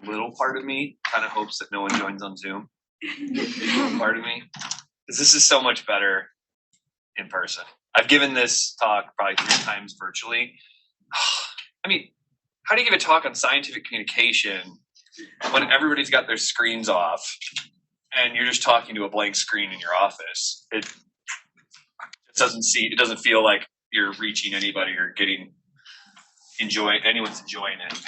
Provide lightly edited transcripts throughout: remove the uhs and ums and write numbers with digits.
little part of me kind of hopes that no one joins on Zoom. Little part of me, because this is so much better in person. I've given this talk probably 3 times virtually. I mean, how do you give a talk on scientific communication when everybody's got their screens off and you're just talking to a blank screen in your office? It doesn't feel like you're reaching anybody or anyone's enjoying it.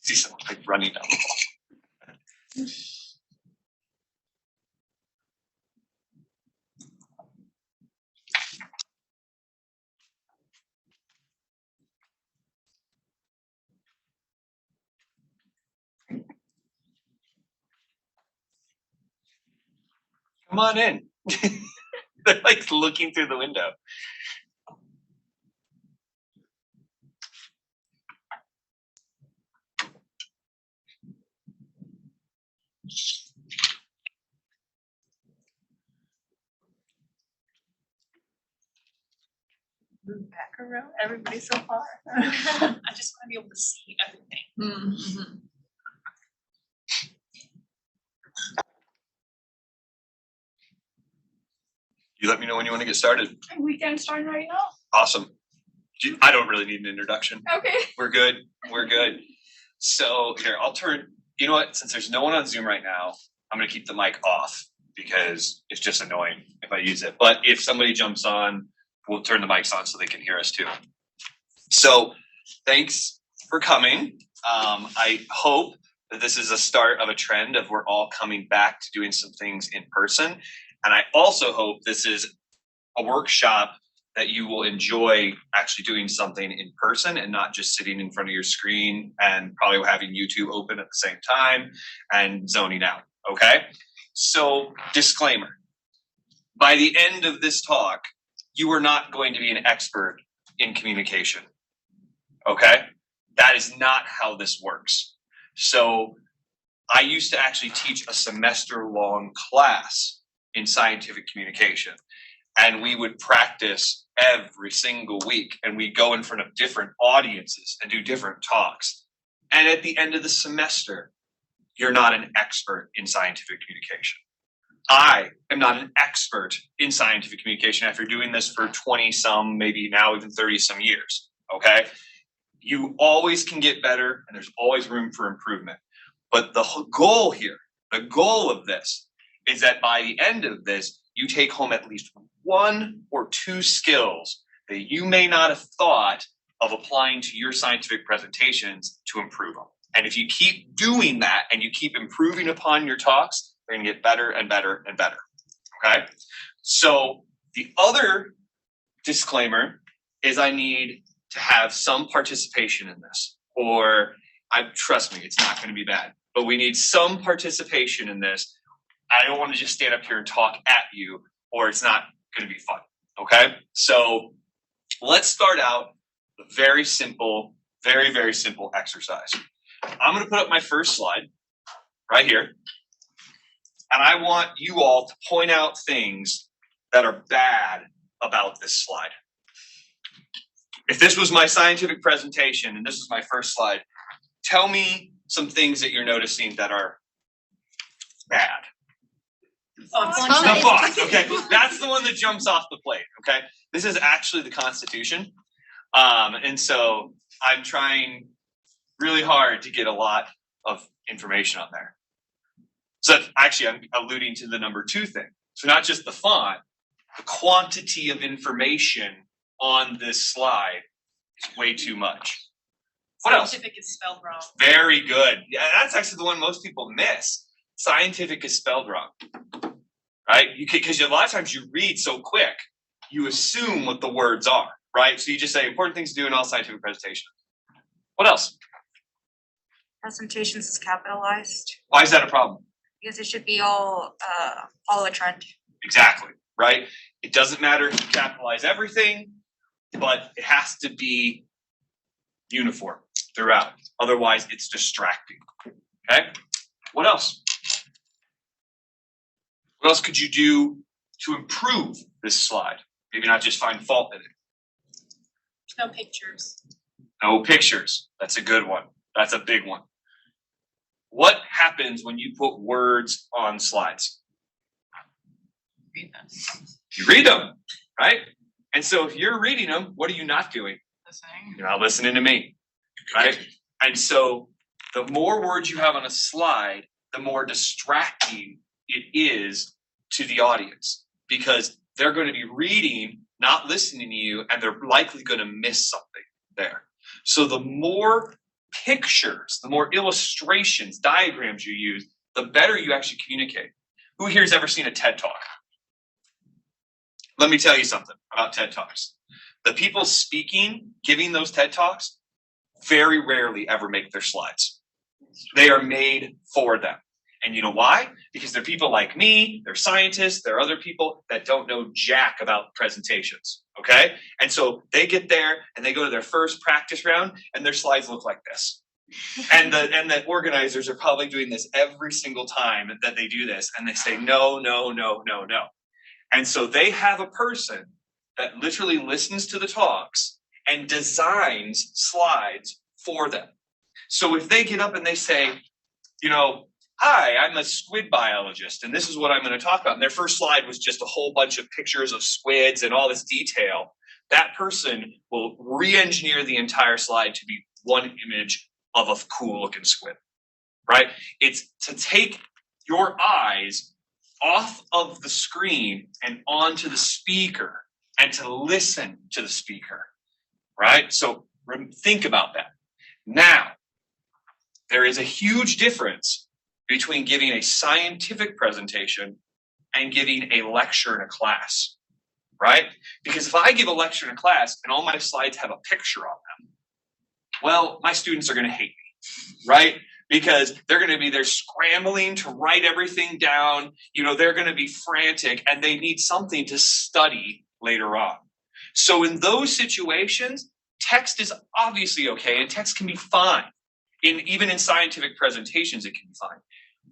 See someone like running down the hall. Come on in. They're like looking through the window. Move back around, everybody's so far. I just want to be able to see everything. Mm-hmm. You let me know when you want to get started. We can start right now. Awesome. I don't really need an introduction. Okay. We're good. We're good. So here, you know what? Since there's no one on Zoom right now, I'm going to keep the mic off because it's just annoying if I use it. But if somebody jumps on, we'll turn the mics on so they can hear us too. So thanks for coming. I hope that this is a start of a trend of we're all coming back to doing some things in person. And I also hope this is a workshop that you will enjoy actually doing something in person and not just sitting in front of your screen and probably having YouTube open at the same time and zoning out, okay? So disclaimer, by the end of this talk, you are not going to be an expert in communication, okay? That is not how this works. So I used to actually teach a semester-long class in scientific communication, and we would practice every single week, and we go in front of different audiences and do different talks. And at the end of the semester, you're not an expert in scientific communication. I am not an expert in scientific communication after doing this for 20 some, maybe now even 30 some years, okay? You always can get better, and there's always room for improvement. But the goal here, the goal of this, is that by the end of this, you take home at least 1 or 2 skills that you may not have thought of applying to your scientific presentations to improve them. And if you keep doing that and you keep improving upon your talks, they're gonna get better and better and better, okay? So the other disclaimer is I need to have some participation in this, or trust me, it's not gonna be bad, but we need some participation in this. I don't want to just stand up here and talk at you, or it's not going to be fun, okay? So let's start out with a very simple, very, very simple exercise. I'm going to put up my first slide right here, and I want you all to point out things that are bad about this slide. If this was my scientific presentation and this is my first slide, tell me some things that you're noticing that are bad. The font, okay, that's the one that jumps off the plate, okay? This is actually the Constitution, and so I'm trying really hard to get a lot of information on there. So actually, I'm alluding to the number 2 thing. So not just the font, the quantity of information on this slide is way too much. What else? Scientific is spelled wrong. Very good. Yeah, that's actually the one most people miss. Scientific is spelled wrong, right? Because a lot of times you read so quick, you assume what the words are, right? So you just say important things to do in all scientific presentations. What else? Presentations is capitalized Why is that a problem? because it should be all follow a trend. Exactly, right? It doesn't matter if you capitalize everything, but it has to be uniform throughout. Otherwise, it's distracting. Okay? What else? What else could you do to improve this slide. Maybe not just find fault in it. No pictures. No pictures. That's a good one. That's a big one. What happens when you put words on slides? Read them. You read them, right? And so if you're reading them, what are you not doing? Listening. You're not listening to me, right? And so the more words you have on a slide, the more distracting it is to the audience because they're going to be reading, not listening to you, and they're likely going to miss something there. So the more pictures, the more illustrations, diagrams you use, the better you actually communicate. Who here has ever seen a TED Talk? Let me tell you something about TED Talks. The people speaking, giving those TED Talks, very rarely ever make their slides. They are made for them. And you know why? Because they're people like me, they're scientists, they're other people that don't know jack about presentations, okay? And so they get there and they go to their first practice round and their slides look like this. And the organizers are probably doing this every single time that they do this. And they say, no, no, no, no, no. And so they have a person that literally listens to the talks and designs slides for them. So if they get up and they say, you know, hi, I'm a squid biologist, and this is what I'm going to talk about. And their first slide was just a whole bunch of pictures of squids and all this detail. That person will re-engineer the entire slide to be one image of a cool-looking squid, right? It's to take your eyes off of the screen and onto the speaker and to listen to the speaker, right? So think about that. Now, there is a huge difference between giving a scientific presentation and giving a lecture in a class, right? Because if I give a lecture in a class and all my slides have a picture on them, well, my students are going to hate me, right? Because they're going to be there scrambling to write everything down. You know, they're going to be frantic and they need something to study later on. So in those situations, text is obviously okay and text can be fine. Even in scientific presentations, it can be fine.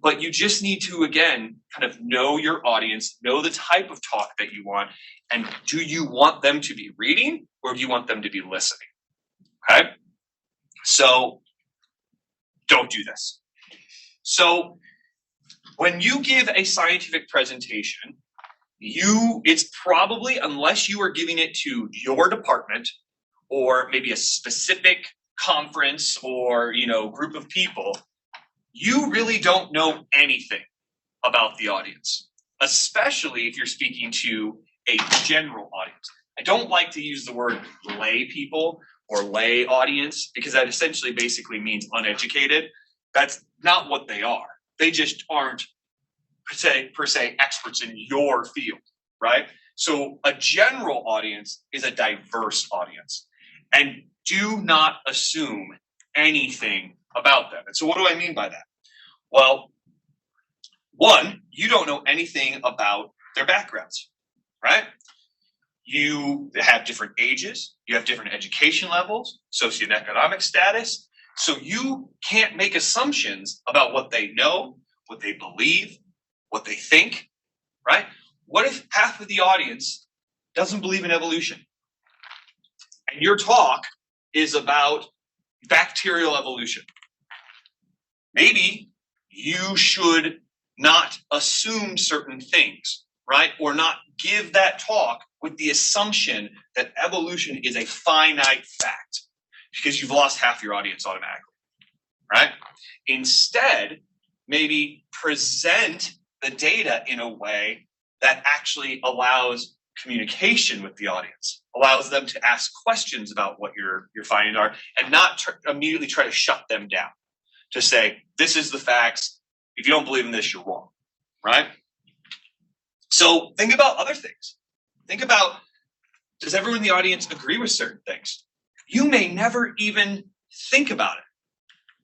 But you just need to, again, kind of know your audience, know the type of talk that you want, and do you want them to be reading or do you want them to be listening? Okay? So don't do this. So when you give a scientific presentation, it's probably, unless you are giving it to your department or maybe a specific conference or, group of people, you really don't know anything about the audience, especially if you're speaking to a general audience. I don't like to use the word lay people or lay audience because that essentially basically means uneducated. That's not what they are. They just aren't per se experts in your field, right? So a general audience is a diverse audience. And do not assume anything about them. And so what do I mean by that? Well, one, you don't know anything about their backgrounds, right? You have different ages, you have different education levels, socioeconomic status. So you can't make assumptions about what they know, what they believe, what they think, right? What if half of the audience doesn't believe in evolution? And your talk is about bacterial evolution. Maybe you should not assume certain things, right? Or not give that talk with the assumption that evolution is a finite fact because you've lost half your audience automatically, right? Instead, maybe present the data in a way that actually allows communication with the audience, allows them to ask questions about what your findings are, and not immediately try to shut them down, to say, this is the facts. If you don't believe in this, you're wrong, right? So think about other things. Think about, does everyone in the audience agree with certain things? You may never even think about it.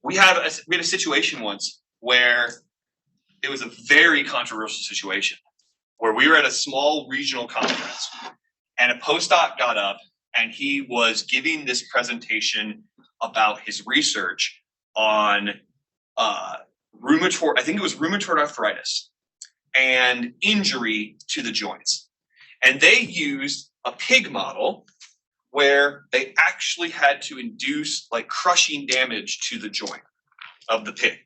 We had a situation once where it was a very controversial situation where we were at a small regional conference and a postdoc got up and he was giving this presentation about his research on rheumatoid arthritis and injury to the joints. And they used a pig model where they actually had to induce like crushing damage to the joint of the pig.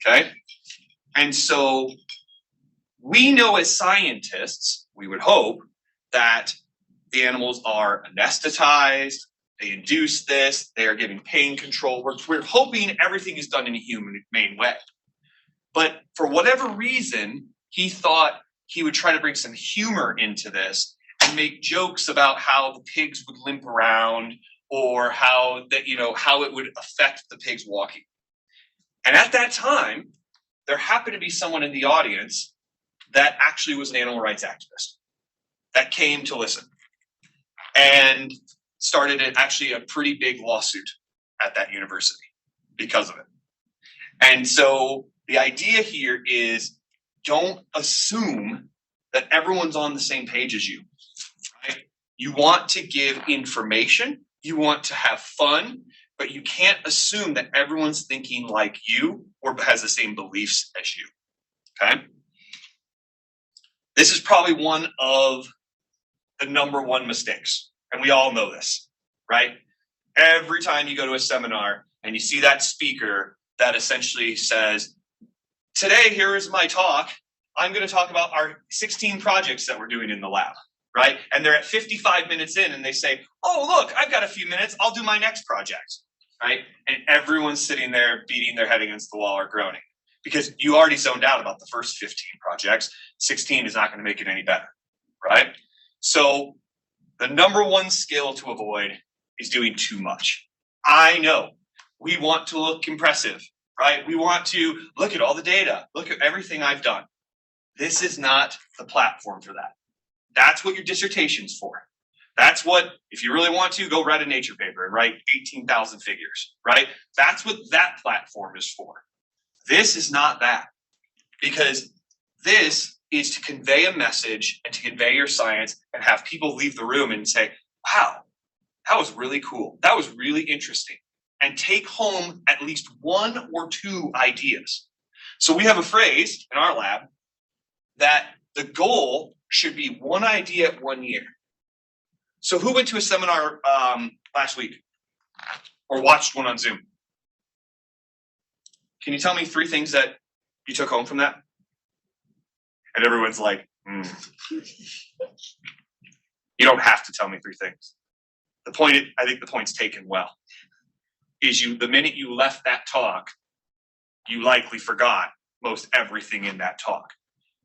Okay. And so we know as scientists, we would hope that the animals are anesthetized, they induce this, they are giving pain control. We're hoping everything is done in a humane way. But for whatever reason, he thought he would try to bring some humor into this and make jokes about how the pigs would limp around or how that, how it would affect the pigs walking. And at that time, there happened to be someone in the audience that actually was an animal rights activist that came to listen and started actually a pretty big lawsuit at that university because of it. And so the idea here is don't assume that everyone's on the same page as you, right? You want to give information, you want to have fun, but you can't assume that everyone's thinking like you or has the same beliefs as you, okay? This is probably one of the number one mistakes, and we all know this, right? Every time you go to a seminar and you see that speaker that essentially says, today, here is my talk. I'm going to talk about our 16 projects that we're doing in the lab, right? And they're at 55 minutes in and they say, oh, look, I've got a few minutes. I'll do my next project, right? And everyone's sitting there beating their head against the wall or groaning because you already zoned out about the first 15 projects. 16 is not going to make it any better, right? So the number one skill to avoid is doing too much. I know we want to look impressive, right? We want to look at all the data, look at everything I've done. This is not the platform for that. That's what your dissertation's for. That's what, if you really want to, go write a Nature paper and write 18,000 figures, right? That's what that platform is for. This is not that, because this is to convey a message and to convey your science and have people leave the room and say, wow, that was really cool. That was really interesting. And take home at least one or two ideas. So we have a phrase in our lab that the goal should be one idea at 1 year. So who went to a seminar last week or watched one on Zoom? Can you tell me 3 things that you took home from that? And everyone's like, You don't have to tell me 3 things. I think the point's taken well. Is the minute you left that talk, you likely forgot most everything in that talk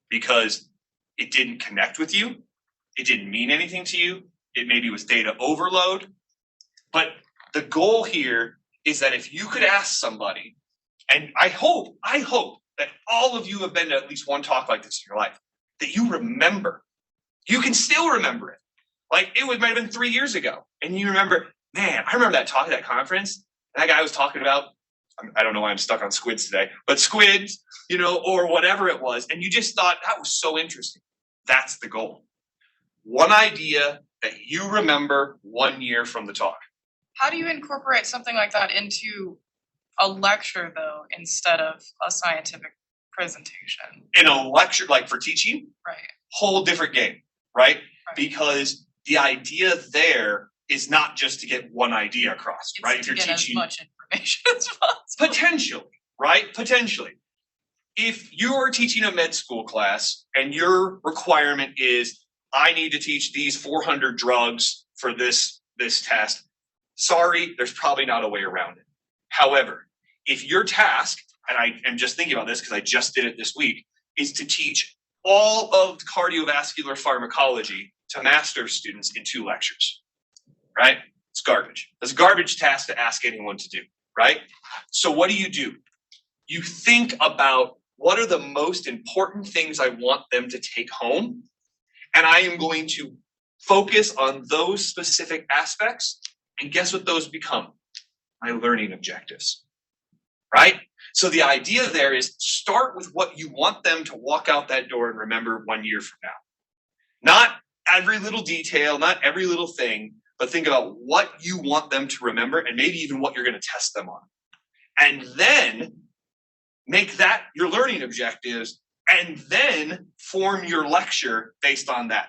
because it didn't connect with you. It didn't mean anything to you. It maybe was data overload. But the goal here is that if you could ask somebody, and I hope that all of you have been to at least one talk like this in your life, that you remember. You can still remember it. Like might have been 3 years ago. And you remember, man, I remember that talk at that conference. And that guy was talking about, I don't know why I'm stuck on squids today, but squids, or whatever it was. And you just thought that was so interesting. That's the goal. One idea that you remember 1 year from the talk. How do you incorporate something like that into a lecture, though, instead of a scientific presentation? In a lecture, like for teaching, Right. Whole different game, right? Right. Because the idea there is not just to get one idea across, It's right? to If you're get teaching, as much information as possible. potentially, right? Potentially. If you are teaching a med school class and your requirement is, I need to teach these 400 drugs for this test, sorry, there's probably not a way around it. However, if your task, and I am just thinking about this because I just did it this week, is to teach all of cardiovascular pharmacology to master's students in 2 lectures, right? It's garbage. It's a garbage task to ask anyone to do, right? So what do? You think about what are the most important things I want them to take home, and I am going to focus on those specific aspects, and guess what those become? My learning objectives, right? So the idea there is start with what you want them to walk out that door and remember 1 year from now. Not every little detail, not every little thing, but think about what you want them to remember and maybe even what you're going to test them on. And then make that your learning objectives and then form your lecture based on that.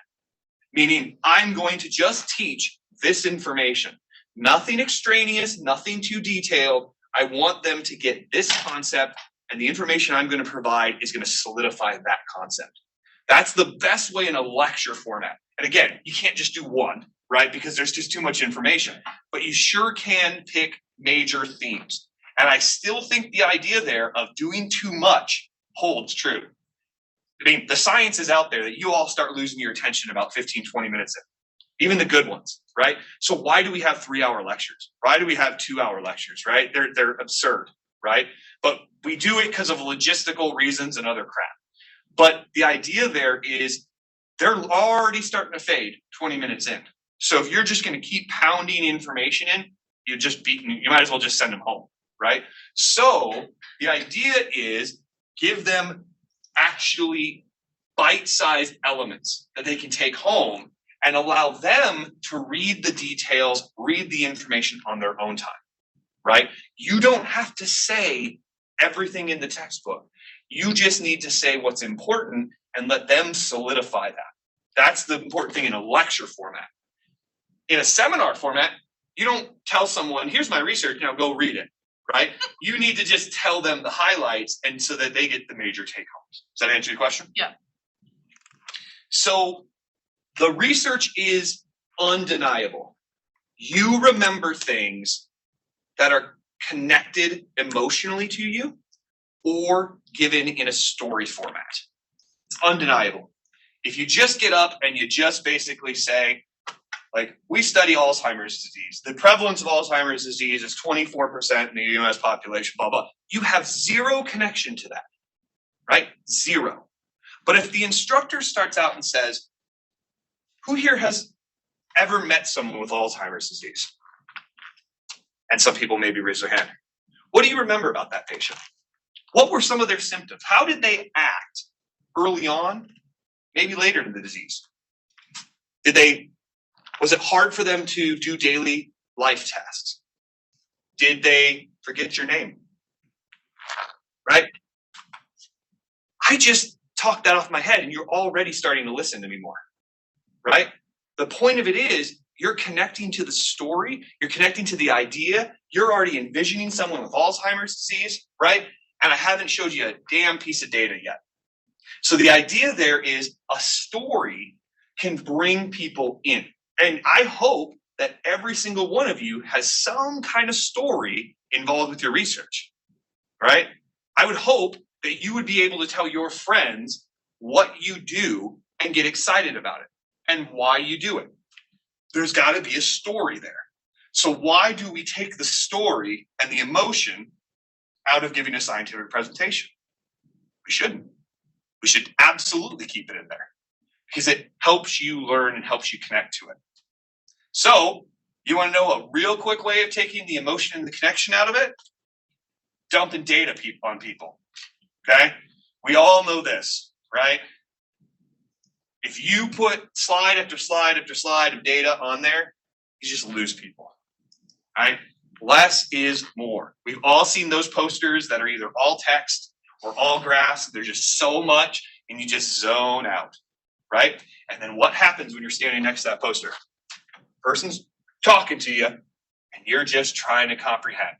Meaning I'm going to just teach this information. Nothing extraneous, nothing too detailed. I want them to get this concept, and the information I'm going to provide is going to solidify that concept. That's the best way in a lecture format. And again, you can't just do one, right? Because there's just too much information. But you sure can pick major themes. And I still think the idea there of doing too much holds true. I mean, the science is out there that you all start losing your attention about 15, 20 minutes in, even the good ones, right? So why do we have 3-hour lectures? Why do we have 2-hour lectures, right? They're absurd, right? But we do it because of logistical reasons and other crap. But the idea there is they're already starting to fade 20 minutes in. So if you're just going to keep pounding information in, you might as well just send them home, right? So the idea is give them actually bite-sized elements that they can take home and allow them to read the details, read the information on their own time, right? You don't have to say everything in the textbook. You just need to say what's important and let them solidify that. That's the important thing in a lecture format. In a seminar format, you don't tell someone, here's my research, now go read it, right? You need to just tell them the highlights and so that they get the major take-homes. Does that answer your question? Yeah. So the research is undeniable. You remember things that are connected emotionally to you or given in a story format. It's undeniable. If you just get up and you just basically say, like, we study Alzheimer's disease. The prevalence of Alzheimer's disease is 24% in the US population, blah, blah. You have zero connection to that, right? Zero. But if the instructor starts out and says, who here has ever met someone with Alzheimer's disease? And some people maybe raise their hand. What do you remember about that patient? What were some of their symptoms? How did they act early on, maybe later in the disease? Was it hard for them to do daily life tasks? Did they forget your name? Right? I just talked that off my head and you're already starting to listen to me more, right? The point of it is you're connecting to the story, you're connecting to the idea, you're already envisioning someone with Alzheimer's disease, right? And I haven't showed you a damn piece of data yet. So the idea there is a story can bring people in. And I hope that every single one of you has some kind of story involved with your research, right? I would hope that you would be able to tell your friends what you do and get excited about it and why you do it. There's got to be a story there. So why do we take the story and the emotion out of giving a scientific presentation? We shouldn't. We should absolutely keep it in there because it helps you learn and helps you connect to it. So you want to know a real quick way of taking the emotion and the connection out of it? Dumping data on people, okay? We all know this, right? If you put slide after slide after slide of data on there, you just lose people, right? Less is more. We've all seen those posters that are either all text or all graphs. There's just so much and you just zone out, right? And then what happens when you're standing next to that poster? Person's talking to you and you're just trying to comprehend.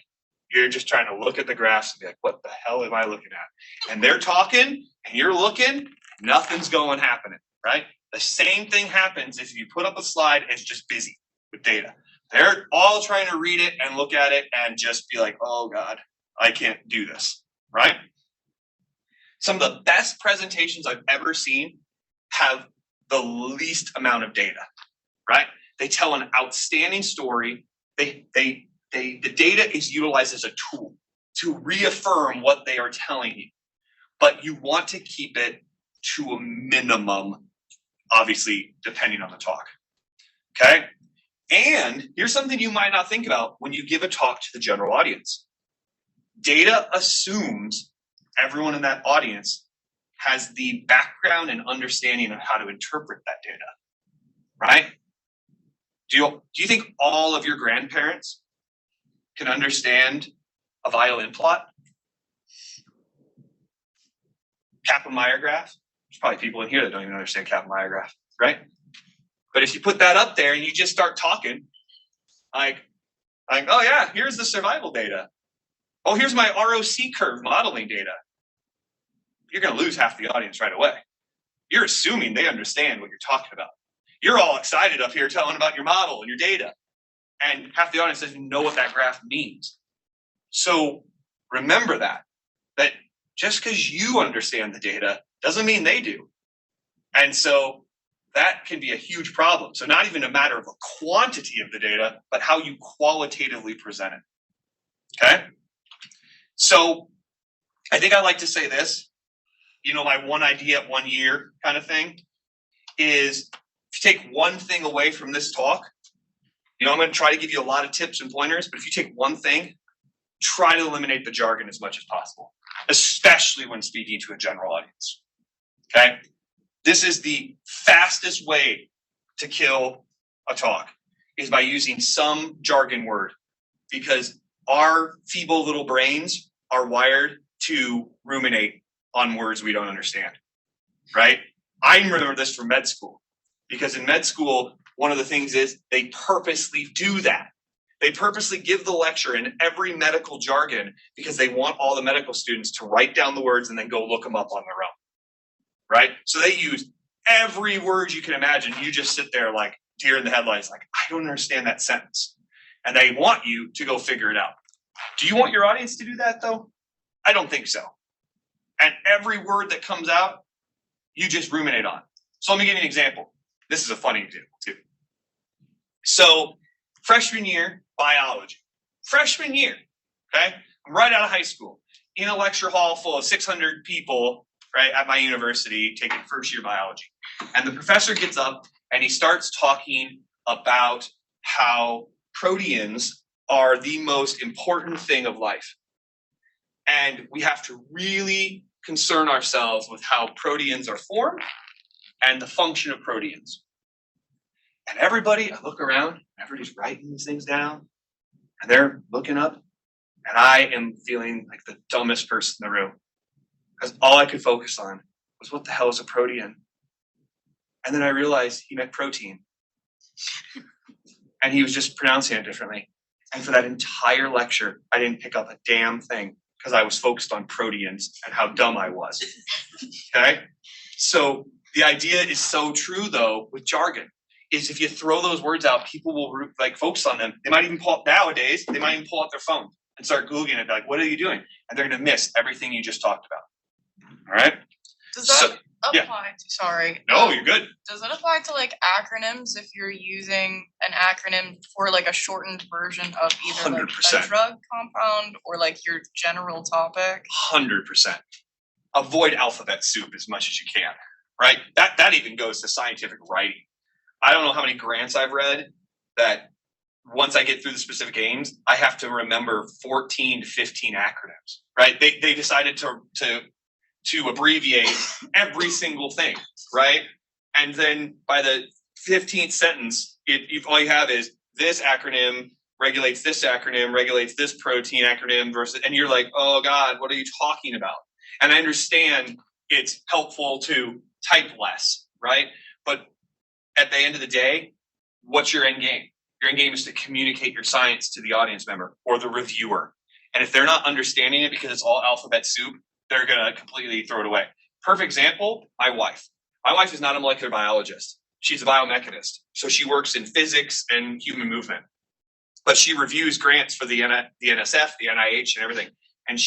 You're just trying to look at the graphs and be like, what the hell am I looking at? And they're talking and you're looking, nothing's happening, right? The same thing happens if you put up a slide and it's just busy with data. They're all trying to read it and look at it and just be like, oh God, I can't do this, right? Some of the best presentations I've ever seen have the least amount of data, right? They tell an outstanding story. The data is utilized as a tool to reaffirm what they are telling you. But you want to keep it to a minimum, obviously, depending on the talk. Okay? And here's something you might not think about when you give a talk to the general audience. Data assumes everyone in that audience has the background and understanding of how to interpret that data, right? Do you think all of your grandparents can understand a violin plot? Kaplan-Meier graph? There's probably people in here that don't even understand Kaplan-Meier graph, right? But if you put that up there and you just start talking, like, oh yeah, here's the survival data. Oh, here's my ROC curve modeling data. You're going to lose half the audience right away. You're assuming they understand what you're talking about. You're all excited up here telling about your model and your data. And half the audience doesn't know what that graph means. So remember that just because you understand the data doesn't mean they do. And so that can be a huge problem. So not even a matter of the quantity of the data, but how you qualitatively present it. Okay? So I think I like to say this, my one idea at 1 year kind of thing is if you take one thing away from this talk, I'm going to try to give you a lot of tips and pointers, but if you take one thing, try to eliminate the jargon as much as possible, especially when speaking to a general audience. Okay? This is the fastest way to kill a talk is by using some jargon word, because our feeble little brains are wired to ruminate on words we don't understand, right? I remember this from med school, because in med school, one of the things is they purposely do that. They purposely give the lecture in every medical jargon because they want all the medical students to write down the words and then go look them up on their own, right? So they use every word you can imagine. You just sit there like deer in the headlights, like, I don't understand that sentence. And they want you to go figure it out. Do you want your audience to do that though? I don't think so. And every word that comes out, you just ruminate on. So let me give you an example. This is a funny example too. So freshman year, biology. Freshman year, okay? I'm right out of high school in a lecture hall full of 600 people, right, at my university taking first year biology. And the professor gets up and he starts talking about how proteins are the most important thing of life. And we have to really concern ourselves with how proteins are formed and the function of proteins. And everybody, I look around, everybody's writing these things down, and they're looking up, and I am feeling like the dumbest person in the room, because all I could focus on was what the hell is a protein? And then I realized he meant protein. And he was just pronouncing it differently. And for that entire lecture, I didn't pick up a damn thing because I was focused on proteins and how dumb I was. Okay? So the idea is so true, though, with jargon, is if you throw those words out, people will focus on them. They might even pull up nowadays, they might even pull out their phone and start Googling it, like, what are you doing? And they're going to miss everything you just talked about. All right? Does that apply to, sorry. No, you're good. Does it apply to like acronyms if you're using an acronym for like a shortened version of either like 100%. a drug compound or like your general topic? 100%. Avoid alphabet soup as much as you can, right? That even goes to scientific writing. I don't know how many grants I've read that once I get through the specific aims, I have to remember 14 to 15 acronyms, right? They decided to abbreviate every single thing, right? And then by the 15th sentence, all you have is this acronym regulates this protein acronym versus, and you're like, oh God, what are you talking about? And I understand it's helpful to type less, right? But at the end of the day, what's your end game? Your end game is to communicate your science to the audience member or the reviewer. And if they're not understanding it because it's all alphabet soup, they're going to completely throw it away. Perfect example, my wife. My wife is not a molecular biologist. She's a biomechanist. So she works in physics and human movement. But she reviews grants for the NSF, the NIH, and everything. And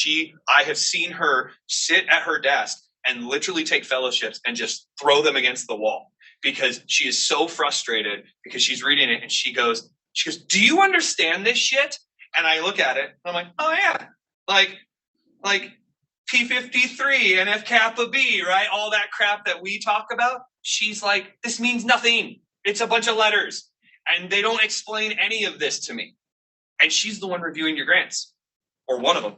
I have seen her sit at her desk and literally take fellowships and just throw them against the wall because she is so frustrated because she's reading it and she goes, do you understand this shit? And I look at it and I'm like, oh yeah, like P53 and F kappa B, right? All that crap that we talk about. She's like, this means nothing. It's a bunch of letters and they don't explain any of this to me. And she's the one reviewing your grants or one of them.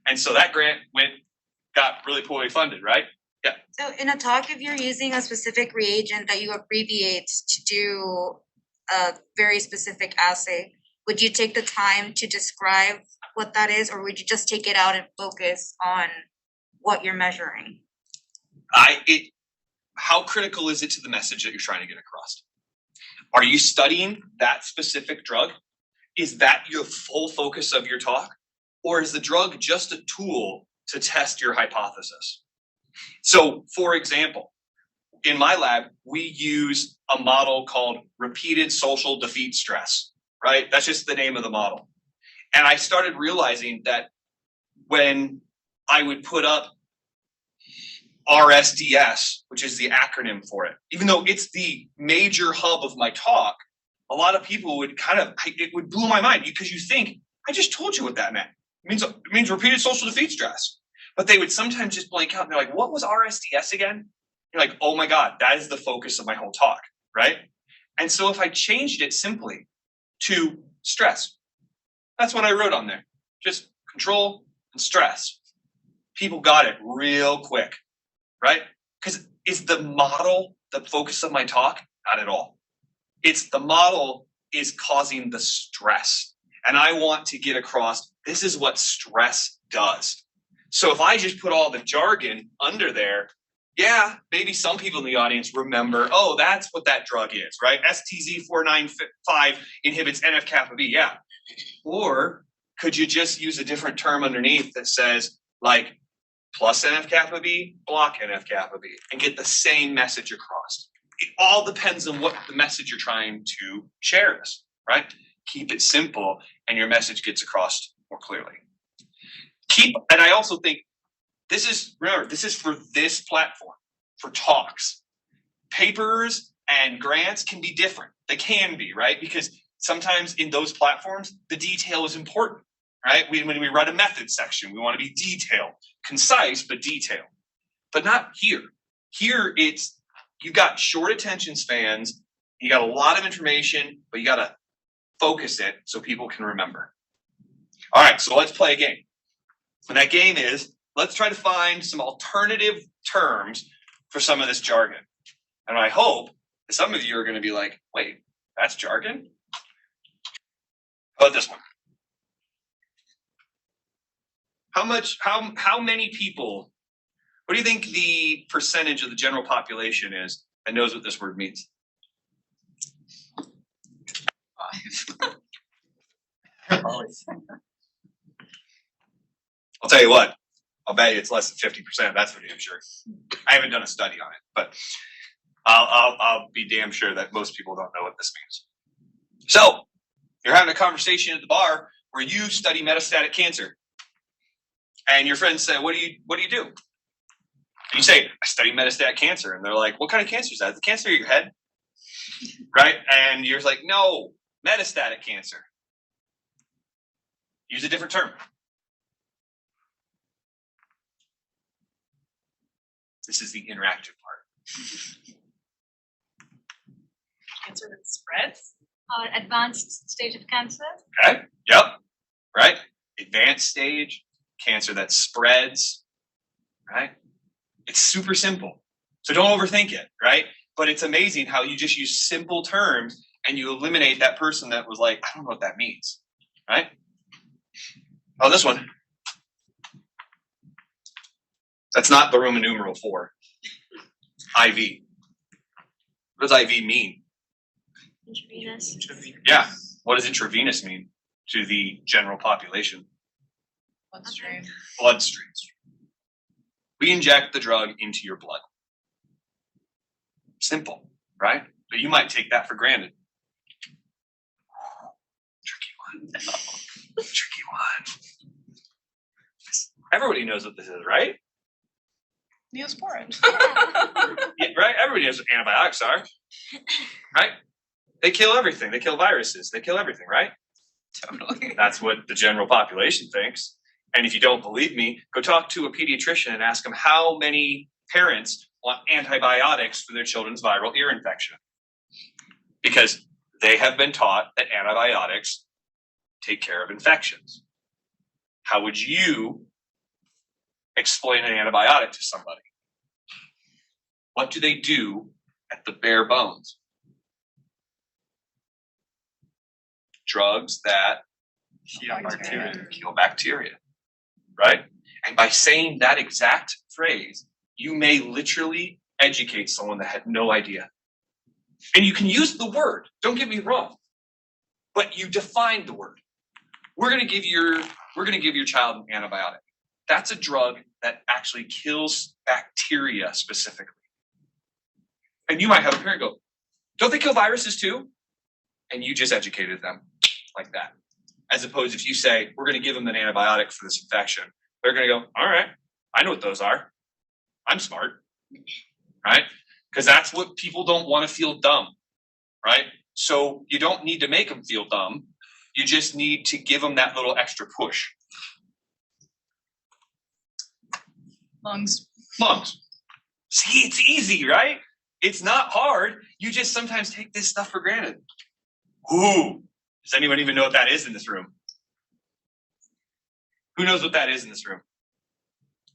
And so that grant got really poorly funded, right? Yeah. So in a talk, if you're using a specific reagent that you abbreviate to do a very specific assay, would you take the time to describe what that is, or would you just take it out and focus on what you're measuring? How critical is it to the message that you're trying to get across? Are you studying that specific drug? Is that your full focus of your talk? Or is the drug just a tool to test your hypothesis? So, for example, in my lab, we use a model called repeated social defeat stress, right? That's just the name of the model. And I started realizing that when I would put up RSDS, which is the acronym for it, even though it's the major hub of my talk, a lot of people would it would blow my mind because you think, I just told you what that meant. It means repeated social defeat stress. But they would sometimes just blank out and they're like, what was RSDS again? You're like, oh my God, that is the focus of my whole talk, right? And so if I changed it simply to stress, that's what I wrote on there. Just control and stress. People got it real quick, right? Because is the model the focus of my talk? Not at all. It's the model is causing the stress. And I want to get across, this is what stress does. So if I just put all the jargon under there, yeah, maybe some people in the audience remember, oh, that's what that drug is, right? STZ495 inhibits NF-kappa B, yeah. Or could you just use a different term underneath that says like plus NF-kappa B, block NF-kappa B, and get the same message across? It all depends on what the message you're trying to share is, right? Keep it simple and your message gets across more clearly. And I also think this is for this platform, for talks. Papers and grants can be different. They can be, right? Because sometimes in those platforms, the detail is important, right? When we write a method section, we want to be detailed, concise, but detailed. But not here. Here, you've got short attention spans, you got a lot of information, but you got to focus it so people can remember. All right, so let's play a game. And that game is, let's try to find some alternative terms for some of this jargon. And I hope that some of you are going to be like, wait, that's jargon? How about this one? How many people, what do you think the percentage of the general population is that knows what this word means? 5. I'll tell you what, I'll bet you it's less than 50%. That's for damn sure. I haven't done a study on it, but I'll be damn sure that most people don't know what this means. So you're having a conversation at the bar where you study metastatic cancer, and your friends say, "What do you do?" And you say, "I study metastatic cancer," and they're like, "What kind of cancer is that? Is the cancer of your head?" Right? And you're like, "No, metastatic cancer." Use a different term. This is the interactive part. Cancer that spreads. Advanced stage of cancer. Okay. Yep. Right. Advanced stage, cancer that spreads. Right. It's super simple. So don't overthink it. Right. But it's amazing how you just use simple terms and you eliminate that person that was like, I don't know what that means. Right. Oh, this one. That's not the Roman numeral 4. IV. What does IV mean? Intravenous. Yeah. What does intravenous mean to the general population? Bloodstream. Bloodstream. We inject the drug into your blood. Simple, right? But you might take that for granted. Tricky one. Tricky one. Everybody knows what this is, right? Neosporin. Yeah, right? Everybody knows what antibiotics are. Right? They kill everything. They kill viruses. They kill everything, right? Totally. That's what the general population thinks. And if you don't believe me, go talk to a pediatrician and ask them how many parents want antibiotics for their children's viral ear infection. Because they have been taught that antibiotics take care of infections. How would you explain an antibiotic to somebody? What do they do at the bare bones? Drugs that kill bacteria, right? And by saying that exact phrase, you may literally educate someone that had no idea. And you can use the word, don't get me wrong, but you define the word. We're gonna give your child an antibiotic. That's a drug that actually kills bacteria specifically. And you might have a parent go, don't they kill viruses too? And you just educated them like that. As opposed if you say, we're gonna give them an antibiotic for this infection, they're gonna go, all right, I know what those are. I'm smart, right? Because that's what people don't want to feel dumb, right? So you don't need to make them feel dumb. You just need to give them that little extra push. Lungs. See, it's easy, right? It's not hard. You just sometimes take this stuff for granted. Ooh, does anyone even know what that is in this room? Who knows what that is in this room?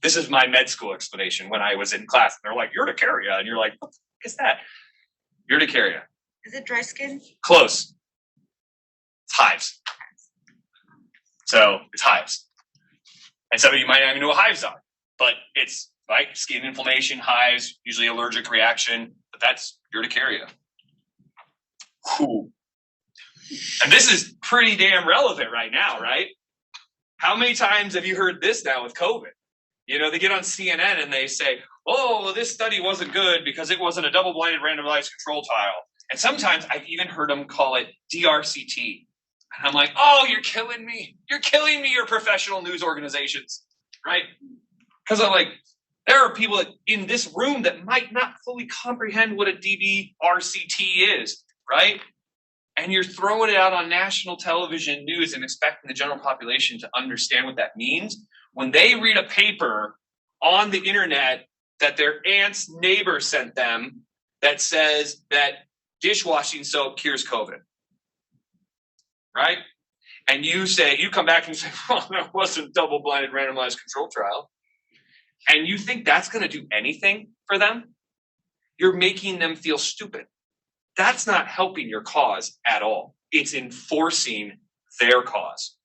This is my med school explanation when I was in class. They're like, urticaria. And you're like, what the fuck is that? Urticaria. Is it dry skin? Close. It's hives. So it's hives. And some of you might not even know what hives are, but it's like skin inflammation, hives, usually allergic reaction, but that's urticaria. Whew. And this is pretty damn relevant right now, right? How many times have you heard this now with COVID? You know, they get on CNN and they say, oh, this study wasn't good because it wasn't a double-blinded randomized control trial. And sometimes I've even heard them call it DRCT. And I'm like, oh, you're killing me. You're killing me, your professional news organizations, right? Because I'm like, there are people in this room that might not fully comprehend what a DRCT is, right? And you're throwing it out on national television news and expecting the general population to understand what that means. When they read a paper on the internet that their aunt's neighbor sent them that says that dishwashing soap cures COVID, right? And you come back and say, well, that wasn't double-blinded randomized control trial. And you think that's going to do anything for them? You're making them feel stupid. That's not helping your cause at all. It's enforcing their cause.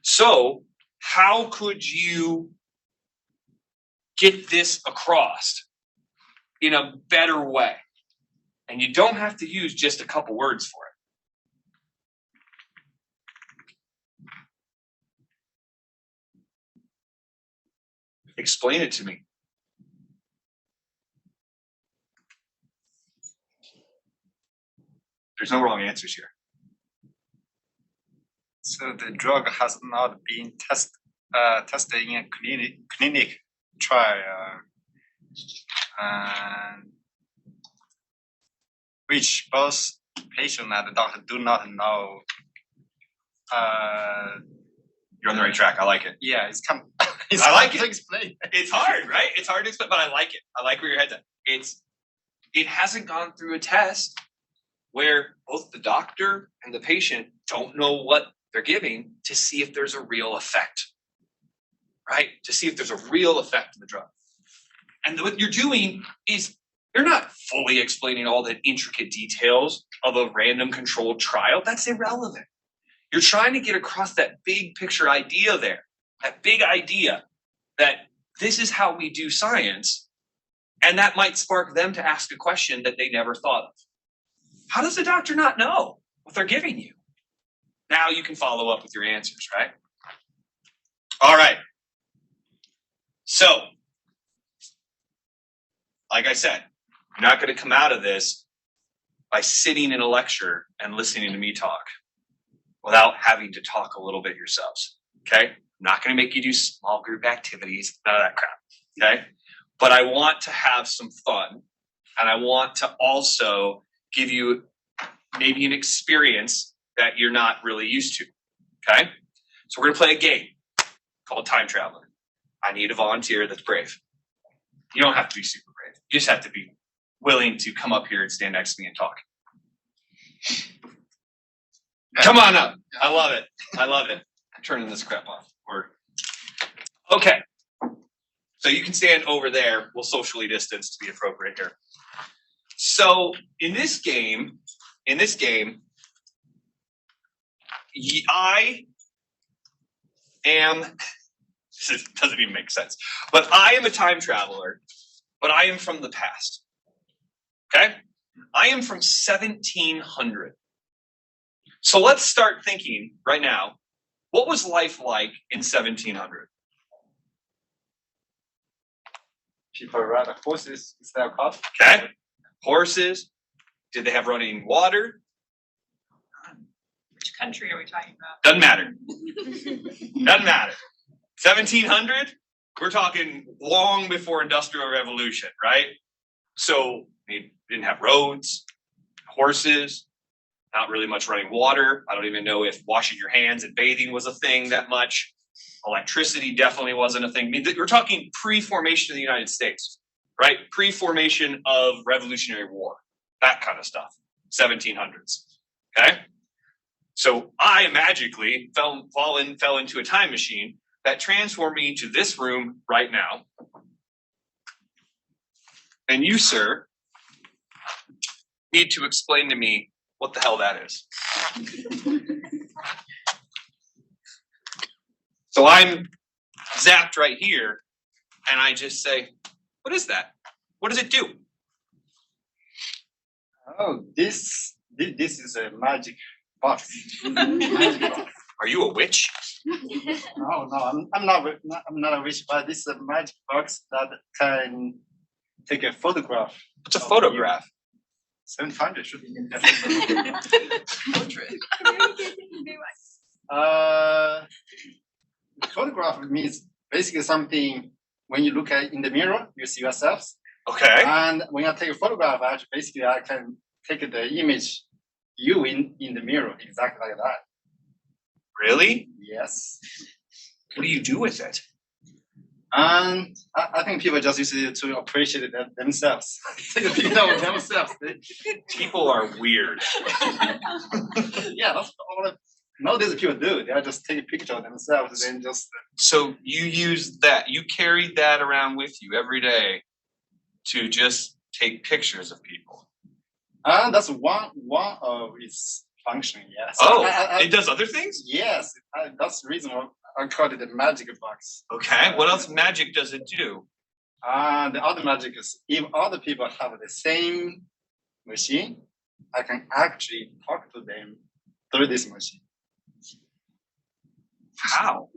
So how could you get this across in a better way? And you don't have to use just a couple words for it. Explain it to me. There's no wrong answers here. So the drug has not been tested in a clinic trial, which both patient and the doctor do not know. You're on the right track. I like it. Yeah, it's kind. I like hard to it. explain. It's hard, right? It's hard to explain, but I like it. I like where your head's at. It hasn't gone through a test where both the doctor and the patient don't know what they're giving to see if there's a real effect, right? To see if there's a real effect of the drug. And what you're doing is you're not fully explaining all the intricate details of a random controlled trial. That's irrelevant. You're trying to get across that big picture idea there, that big idea that this is how we do science, and that might spark them to ask a question that they never thought of. How does the doctor not know what they're giving you? Now you can follow up with your answers, right? All right. So, like I said, you're not going to come out of this by sitting in a lecture and listening to me talk without having to talk a little bit yourselves, okay? I'm not going to make you do small group activities, none of that crap, okay? But I want to have some fun, and I want to also give you maybe an experience that you're not really used to, okay? So we're gonna play a game called Time Traveler. I need a volunteer that's brave. You don't have to be super brave. You just have to be willing to come up here and stand next to me and talk. Come on up. I love it. I love it. I'm turning this crap off. Okay. So you can stand over there. We'll socially distance to be appropriate here. So in this game, I am, this doesn't even make sense, but I am a time traveler, but I am from the past. Okay? I am from 1700. So let's start thinking right now, what was life like in 1700? People ride horses instead of cars. Okay, horses. Did they have running water? Which country are we talking about? Doesn't matter. Doesn't matter. 1700, we're talking long before Industrial Revolution, right? So they didn't have roads, horses, not really much running water. I don't even know if washing your hands and bathing was a thing that much. Electricity definitely wasn't a thing. I mean, we're talking pre-formation of the United States, right? Pre-formation of Revolutionary War, that kind of stuff, 1700s, okay? So I magically fell into a time machine that transformed me to this room right now. And you, sir, need to explain to me what the hell that is. So I'm zapped right here, and I just say, what is that? What does it do? Oh, this is a magic box. Magic box. Are you a witch? No, I'm not a witch, but this is a magic box that can take a photograph. What's a photograph? 700 should be. Portrait. Photograph means basically something when you look at in the mirror, you see yourselves. Okay. And when I take a photograph, actually, basically I can take the image you in the mirror exactly like that. Really? Yes. What do you do with it? And I think people just use it to appreciate themselves. Take a picture of themselves. People are weird. Yeah, that's all. Nowadays people do. They just take a picture of themselves and then just. So you use that, you carried that around with you every day to just take pictures of people. And that's one of its function. Yes. Oh, I- it does other things? Yes, that's the reason why I call it the magic box. Okay, what else magic does it do? The other magic is if other people have the same machine, I can actually talk to them through this machine. How?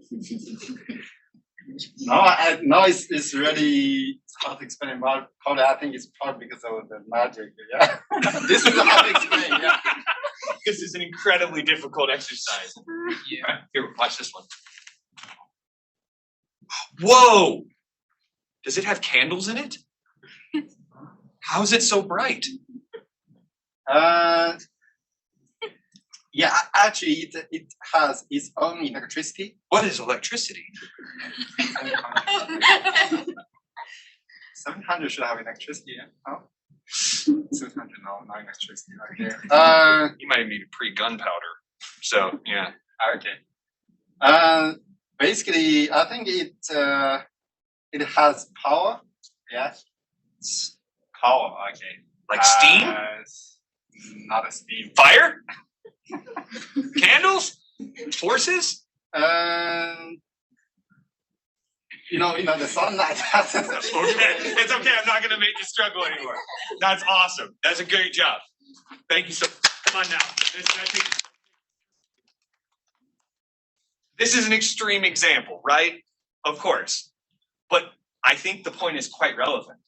No, it's really hard to explain. But probably I think it's probably because of the magic. Yeah, this is hard to explain. Yeah. This is an incredibly difficult exercise. Yeah. Here, watch this one. Whoa! Does it have candles in it? How is it so bright? Yeah, actually, it has its own electricity. What is electricity? 700 should have electricity. Yeah? Oh. 600, no electricity right there. You might need pre-gunpowder. So, yeah. Okay. Basically, I think it has power. Yes. Power. Okay. Like steam? Not a steam. Fire? Candles? Horses? You know the sunlight. Okay, it's okay. I'm not gonna make you struggle anymore. That's awesome. That's a great job. Thank you so. Come on now. This is an extreme example, right? Of course, but I think the point is quite relevant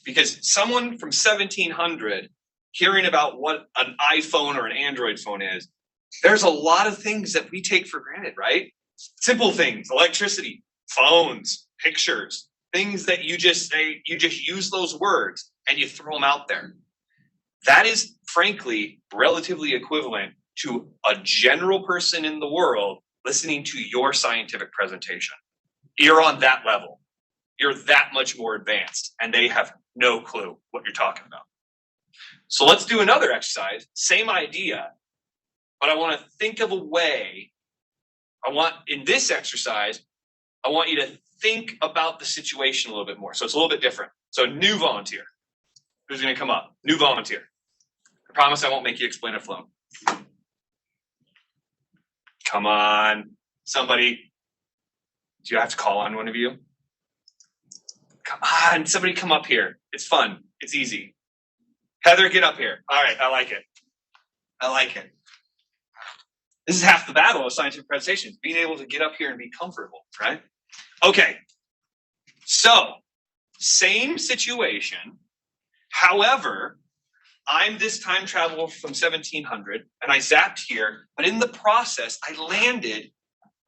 because someone from 1700 hearing about what an iPhone or an Android phone is, there's a lot of things that we take for granted, right? Simple things, electricity, phones, pictures, things that you just say, you just use those words and you throw them out there. That is frankly relatively equivalent to a general person in the world listening to your scientific presentation. You're on that level. You're that much more advanced and they have no clue what you're talking about. So let's do another exercise, same idea, but I want to think of a way. In this exercise, I want you to think about the situation a little bit more. So it's a little bit different. So new volunteer. Who's going to come up? New volunteer. I promise I won't make you explain a flow. Come on. Somebody. Do you have to call on one of you? Come on. Somebody come up here. It's fun. It's easy. Heather, get up here. All right, I like it. I like it. This is half the battle of scientific presentation, being able to get up here and be comfortable, right? Okay. So, same situation. However, I'm this time traveler from 1700 and I zapped here, but in the process, I landed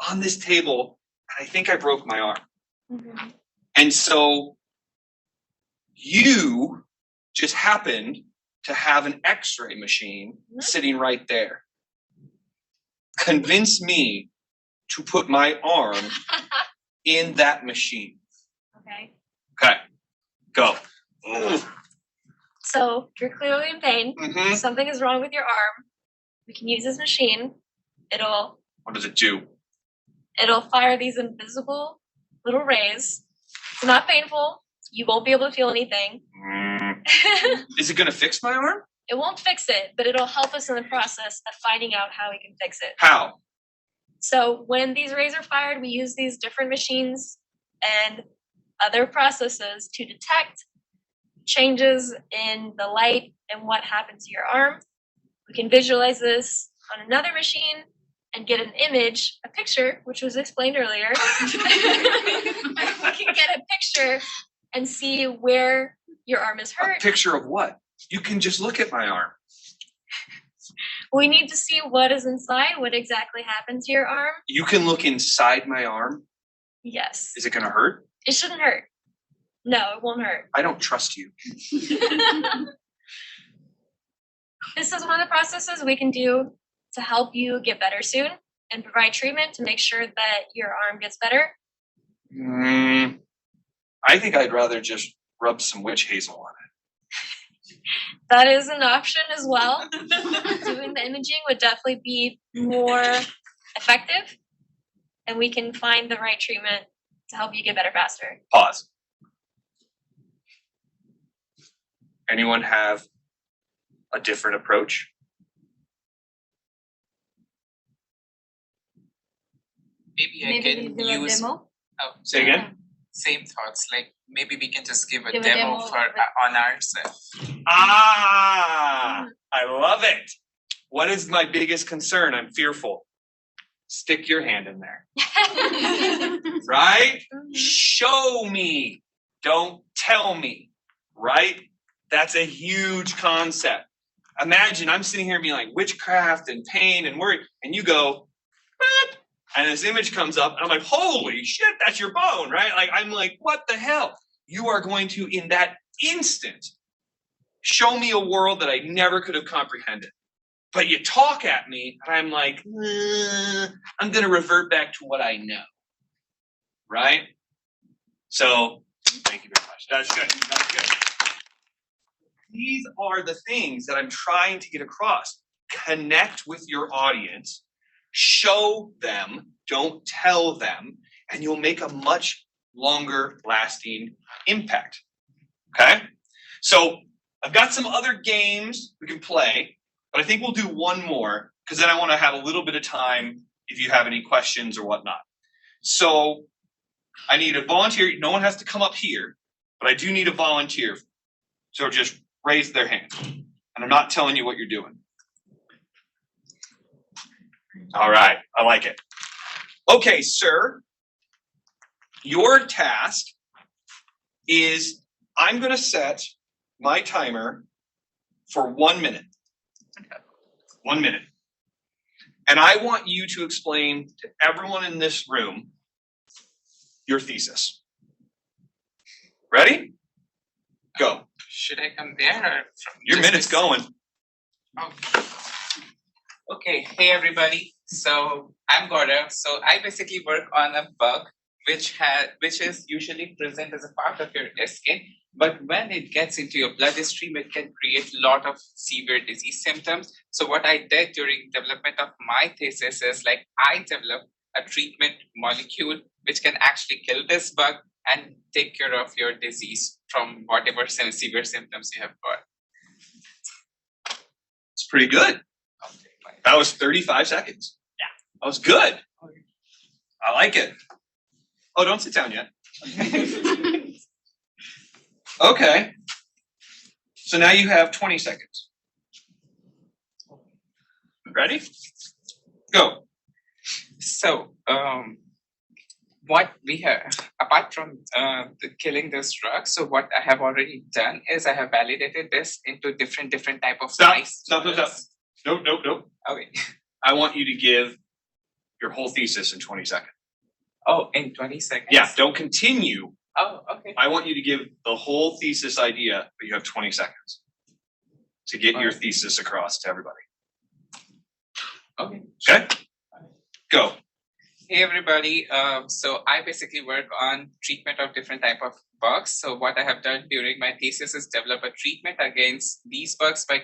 on this table and I think I broke my arm. Mhm. And so you just happened to have an x-ray machine sitting right there. Convince me to put my arm in that machine. Okay, Okay, go. so you're clearly in pain. Mhm. Something is wrong with your arm. We can use this machine. It'll What does it do? fire these invisible little rays. It's not painful. You won't be able to feel anything. Is it gonna fix my arm? It won't fix it, but it'll help us in the process of finding out how we can fix it. How? So when these rays are fired, we use these different machines and other processes to detect changes in the light and what happens to your arm. We can visualize this on another machine and get an image, a picture, which was explained earlier. We can get a picture and see where your arm is A hurt. picture of what? You can just look at my arm. We need to see what is inside, what exactly happened to your arm. You can look inside my arm. Yes. Is it gonna hurt? It shouldn't hurt. No, it won't hurt. I don't trust you. This is one of the processes we can do to help you get better soon and provide treatment to make sure that your arm gets better. I think I'd rather just rub some witch hazel on it. That is an option as well. Doing the imaging would definitely be more effective, and we can find the right treatment to help you get better faster. Pause. Anyone have a different approach? Maybe I can use. Oh, Say again? same thoughts. Like maybe we can just give a Give a demo demo for of it. on ourselves. Ah, I love it. What is my biggest concern? I'm fearful. Stick your hand in there, right? Show me. Don't tell me, right? That's a huge concept. Imagine I'm sitting here being like witchcraft and pain and worry, and you go, "Beep," and this image comes up, and I'm like, holy shit, that's your bone, right? Like, I'm like, what the hell? You are going to, in that instant, show me a world that I never could have comprehended. But you talk at me, and I'm like, I'm going to revert back to what I know, right? So, thank you very much. That's good. That's good. These are the things that I'm trying to get across. Connect with your audience, show them, don't tell them, and you'll make a much longer lasting impact. Okay? So I've got some other games we can play, but I think we'll do one more because then I want to have a little bit of time if you have any questions or whatnot. So I need a volunteer. No one has to come up here, but I do need a volunteer. So just raise their hand. And I'm not telling you what you're doing. All right, I like it. Okay, sir, your task is I'm going to set my timer for 1 minute. 1 minute. And I want you to explain to everyone in this room your thesis. Ready? Go. Should I come there or from Your just minute's this- going. Oh. Okay, hey everybody. So I'm Gaurav. So I basically work on a bug which is usually present as a part of your skin, but when it gets into your bloodstream, it can create a lot of severe disease symptoms. So what I did during development of my thesis is like I developed a treatment molecule which can actually kill this bug and take care of your disease from whatever severe symptoms you have got. It's pretty good. Okay, fine. That was 35 seconds. Yeah. That was good. I like it. Oh, don't sit down yet. Okay. So now you have 20 seconds. Ready? Go. So, what we have, apart from killing this drug, so what I have already done is I have validated this into different type of Stop, mice. stop. Nope. Okay. I want you to give your whole thesis in 20 seconds. Oh, in 20 seconds? Yeah, don't continue. Oh, okay. I want you to give the whole thesis idea, but you have 20 seconds to get your thesis across to everybody. Okay. Okay? Go. Hey everybody, so I basically work on treatment of different type of bugs. So what I have done during my thesis is develop a treatment against these bugs by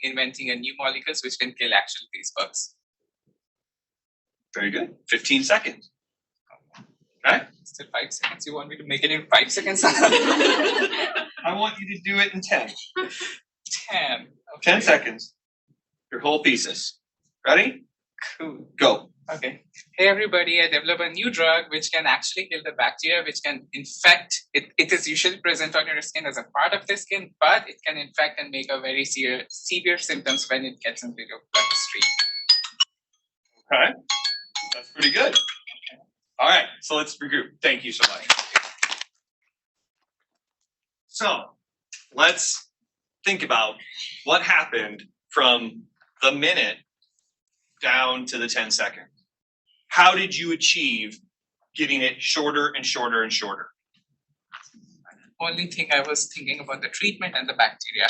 inventing a new molecules which can kill actually these bugs. Very good. 15 seconds. Okay? Still 5 seconds. You want me to make it in 5 seconds? I want you to do it in 10. 10. Okay. 10 seconds. Your whole thesis. Ready? Cool. Go. Okay. Hey everybody, I developed a new drug which can actually kill the bacteria which can infect. It is usually present on your skin as a part of the skin, but it can infect and make a very severe symptoms when it gets into your bloodstream. Okay. That's pretty good. All right, so let's regroup. Thank you so much. So let's think about what happened from the minute down to the 10 seconds. How did you achieve getting it shorter and shorter and shorter? Only thing I was thinking about the treatment and the bacteria.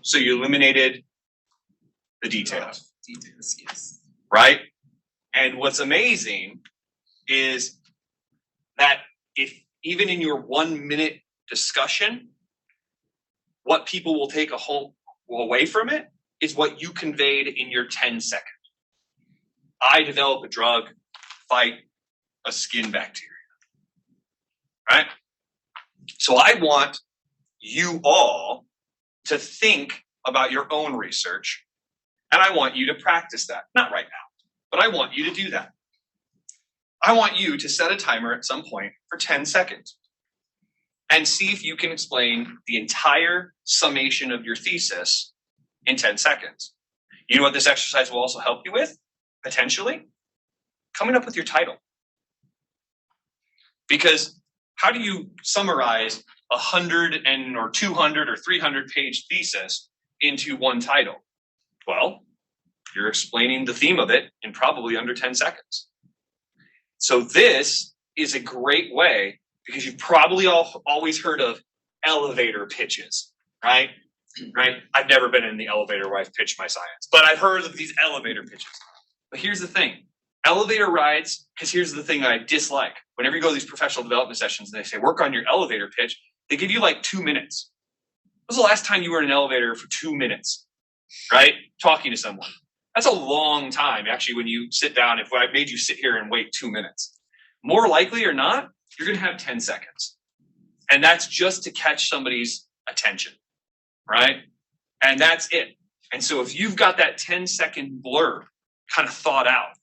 So you eliminated the details, Details, yes. right? And what's amazing is that if even in your 1 minute discussion, what people will take away from it is what you conveyed in your 10 seconds. I develop a drug, fight a skin bacteria, right? So I want you all to think about your own research, and I want you to practice that. Not right now, but I want you to do that. I want you to set a timer at some point for 10 seconds and see if you can explain the entire summation of your thesis in 10 seconds. You know what this exercise will also help you with? Potentially coming up with your title. Because how do you summarize 100 or 200 or 300 page thesis into one title? Well, you're explaining the theme of it in probably under 10 seconds. So this is a great way, because you've probably always heard of elevator pitches, right? Right? I've never been in the elevator where I've pitched my science, but I've heard of these elevator pitches. But here's the thing. Elevator rides, because here's the thing I dislike. Whenever you go to these professional development sessions and they say, work on your elevator pitch, they give you like 2 minutes. When was the last time you were in an elevator for 2 minutes, right? Talking to someone. That's a long time, actually, when you sit down. If I made you sit here and wait 2 minutes, more likely or not, you're going to have 10 seconds. And that's just to catch somebody's attention, right? And that's it. And so if you've got that 10-second blurb kind of thought out,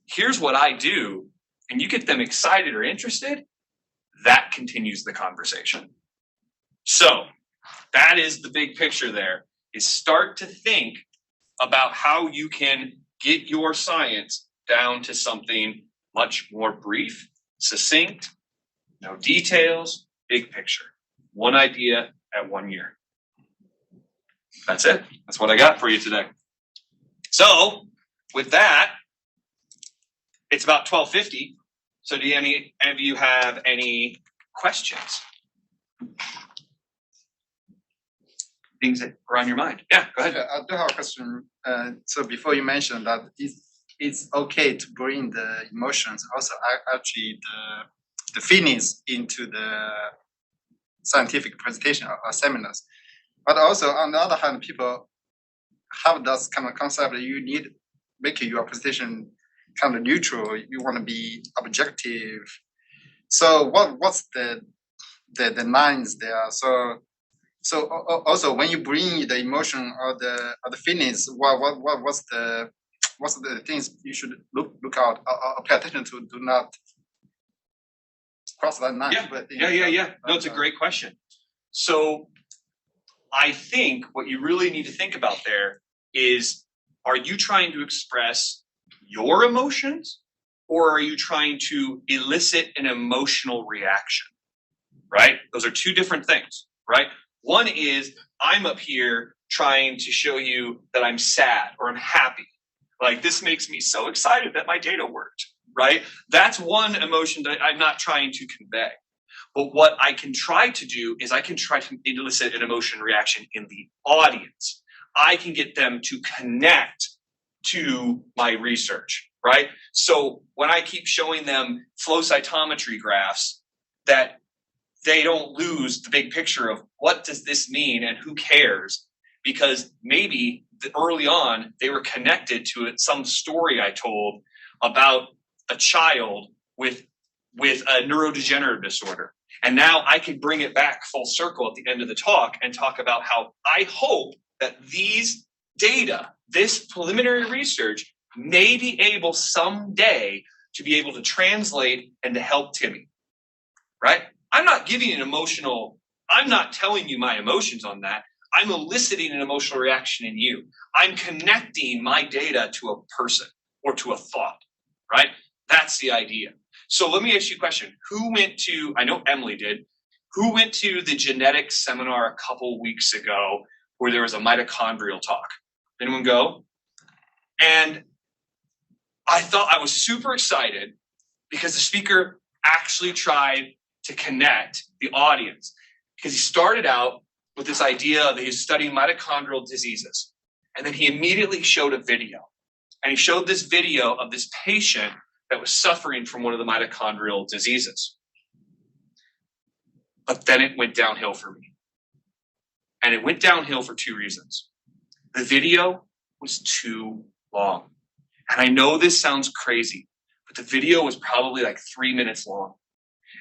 here's what I do, and you get them excited or interested, that continues the conversation. So that is the big picture there, is start to think about how you can get your science down to something much more brief, succinct, no details, big picture. One idea at 1 year. That's it. That's what I got for you today. So with that, it's about 12:50. So do any of you have any questions? Things that are on your mind? Yeah, go ahead. I do have a question. So before you mentioned that it's okay to bring the emotions, also actually the feelings into the scientific presentation or seminars. But also on the other hand, people have this kind of concept that you need make your presentation kind of neutral. You want to be objective. So what's the lines there? So also when you bring the emotion or the feelings, what's the things you should look out or pay attention to? Do not cross that line. Yeah. No, it's a great question. So I think what you really need to think about there is, are you trying to express your emotions, or are you trying to elicit an emotional reaction? Right? Those are two different things, right? One is I'm up here trying to show you that I'm sad or I'm happy. Like, this makes me so excited that my data worked, right? That's one emotion that I'm not trying to convey. But what I can try to do is I can try to elicit an emotion reaction in the audience. I can get them to connect to my research, right? So when I keep showing them flow cytometry graphs, that they don't lose the big picture of what does this mean and who cares, because maybe early on they were connected to it, some story I told about a child with a neurodegenerative disorder. And now I can bring it back full circle at the end of the talk and talk about how I hope that these data, this preliminary research, may be able someday to be able to translate and to help Timmy, right? I'm not giving an emotional, I'm not telling you my emotions on that. I'm eliciting an emotional reaction in you. I'm connecting my data to a person or to a thought, right? That's the idea. So let me ask you a question. Who went to, I know Emily did, who went to the genetics seminar a couple weeks ago where there was a mitochondrial talk? Anyone go? And I thought, I was super excited because the speaker actually tried to connect the audience, because he started out with this idea that he was studying mitochondrial diseases. And then he immediately showed a video. And he showed this video of this patient that was suffering from one of the mitochondrial diseases. But then it went downhill for me. And it went downhill for two reasons. The video was too long. And I know this sounds crazy, but the video was probably like 3 minutes long.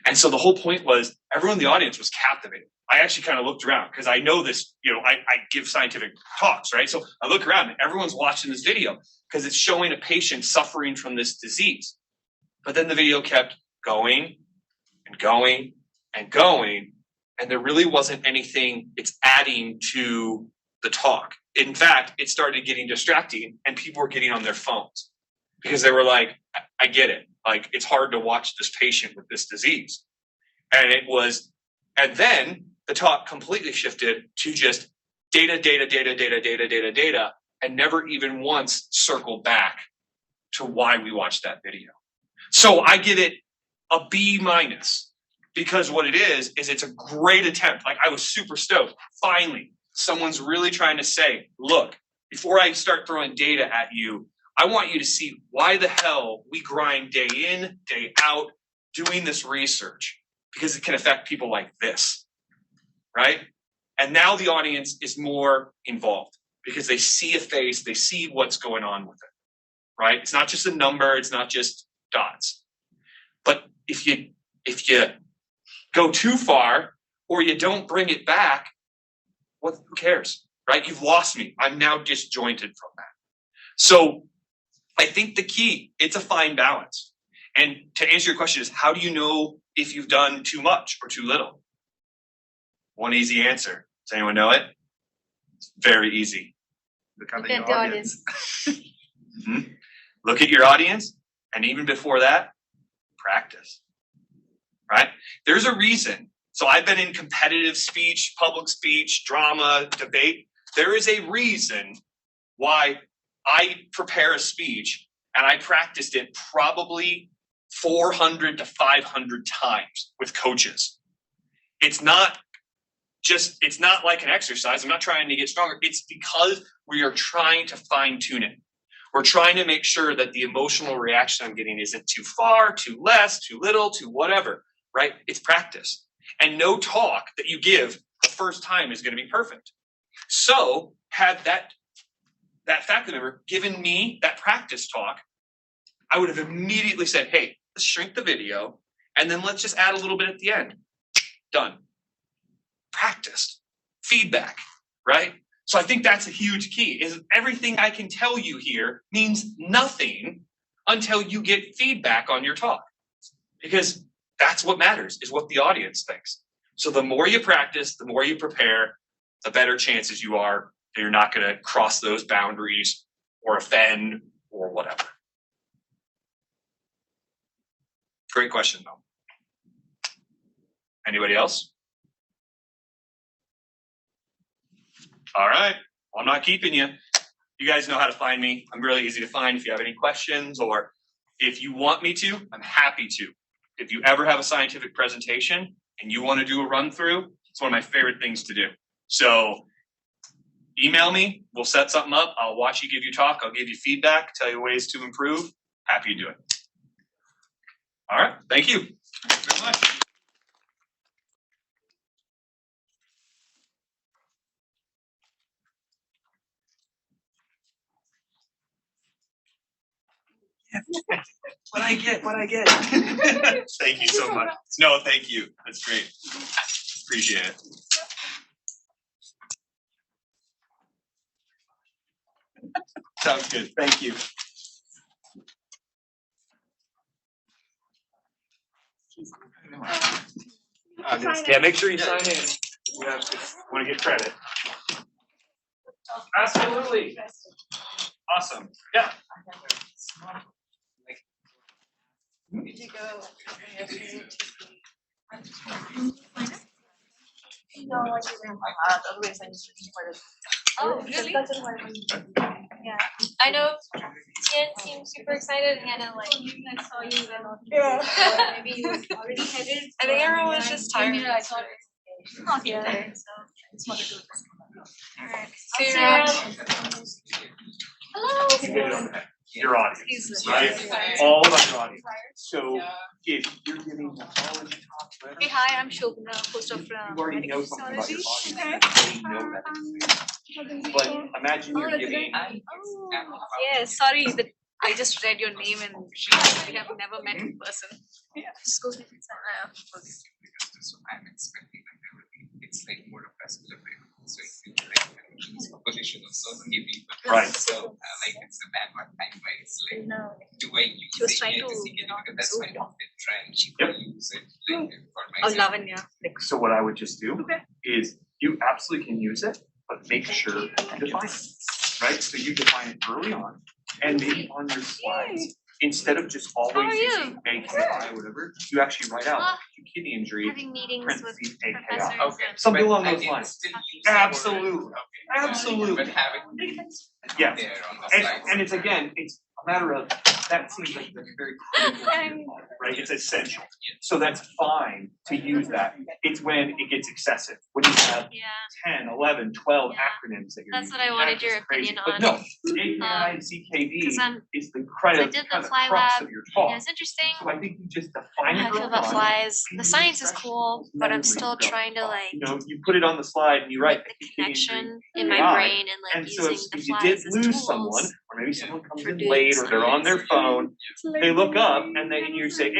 And so the whole point was everyone in the audience was captivated. I actually kind of looked around because I know this, I give scientific talks, right? So I look around and everyone's watching this video because it's showing a patient suffering from this disease. But then the video kept going and going and going, and there really wasn't anything it's adding to the talk. In fact, it started getting distracting and people were getting on their phones because they were like, I get it. Like, it's hard to watch this patient with this disease. And then the talk completely shifted to just data, and never even once circled back to why we watched that video. So I give it a B-, because what it is it's a great attempt. Like, I was super stoked. Finally, someone's really trying to say, look, before I start throwing data at you, I want you to see why the hell we grind day in, day out, doing this research, because it can affect people like this, right? And now the audience is more involved because they see a face, they see what's going on with it, right? It's not just a number, it's not just dots. But if you go too far or you don't bring it back, who cares, right? You've lost me. I'm now disjointed from that. So I think the key, it's a fine balance. And to answer your question is, how do you know if you've done too much or too little? One easy answer. Does anyone know it? It's very easy. Look at Look at the the audience. Mhm. Look at your audience. And even before that, practice, right? There's a reason. So I've been in competitive speech, public speech, drama, debate. There is a reason why I prepare a speech and I practiced it probably 400 to 500 times with coaches. It's not like an exercise. I'm not trying to get stronger. It's because we are trying to fine tune it. We're trying to make sure that the emotional reaction I'm getting isn't too far, too less, too little, too whatever, right? It's practice. And no talk that you give the first time is going to be perfect. So had that faculty member given me that practice talk, I would have immediately said, hey, let's shrink the video and then let's just add a little bit at the end. Done. Practiced. Feedback, right? So I think that's a huge key, is everything I can tell you here means nothing until you get feedback on your talk. Because that's what matters, is what the audience thinks. So the more you practice, the more you prepare, the better chances you are that you're not gonna cross those boundaries or offend or whatever. Great question though. Anybody else? All right, well, I'm not keeping you. You guys know how to find me. I'm really easy to find if you have any questions, or if you want me to, I'm happy to. If you ever have a scientific presentation and you want to do a run through, it's one of my favorite things to do. So email me, we'll set something up. I'll watch you give you talk. I'll give you feedback, tell you ways to improve. Happy to do it. All right, thank you. Thank you very much. What I get. Thank you so much. No, thank you. That's great. Appreciate it. Sounds good. Thank you. Yeah, make sure you sign in. You have to want to get credit. Absolutely. Awesome. Yeah. Oh, really? Yeah. I know Tian seemed super excited. Hannah, like, I saw you and maybe you already headed. I think everyone was just tired. I thought it was not tired, so I just wanted to. Alright. See you See you around. around. Hello. Your audience, right? Right. All about your audience. So if you're giving a college talk, whatever, Hey, hi, I'm Shobana, postdoc from you already know something about your audience. You already know that. But imagine you're giving. Yes, sorry that I just read your name and we have never met in person. Yeah. Just goes with it. So I'm expecting that there will be, it's like more of a celebrity. So it's like position of so many people. Right. So like it's a bad one time where it's like, No. do I use She was it trying here to see it? get on Because that's my Zoom. often trend. Yep. I use it like for Oh, myself. Lavanya. So what I would just do Okay. is you absolutely can use it, but make sure you define it, right? So you define it early on and maybe on your slides. Instead of just How are always you? using AKI, whatever, you actually write out acute kidney injury, Having meetings with parentheses, AKI. professors. Okay. Something But along I those can lines. still use the word. Absolutely. Okay. Absolutely. But have it Yeah. there on the slides. And it's again, it's a matter of, that seems like that's very critical, to your model, right? It's essential. So that's fine to use that. It's when it gets excessive, when you have Yeah, 10, 11, 12 Yeah. acronyms that you're that's what using. I wanted That's your just crazy. opinion But on. no, AKI and 'cause CKD I'm- is the I kind did of the fly crux lab. of your It talk. was interesting. So I think you just I define it feel early about on. flies. and The you science is refresh cool, it. but I'm Never still really trying to go. like You know, you put it on the slide and you write make the acute kidney injury. connection in my AI. brain and like And so using if the you flies did as lose tools. someone, or maybe someone comes for in doing late or they're on their science. phone, they look up and then you say, hey,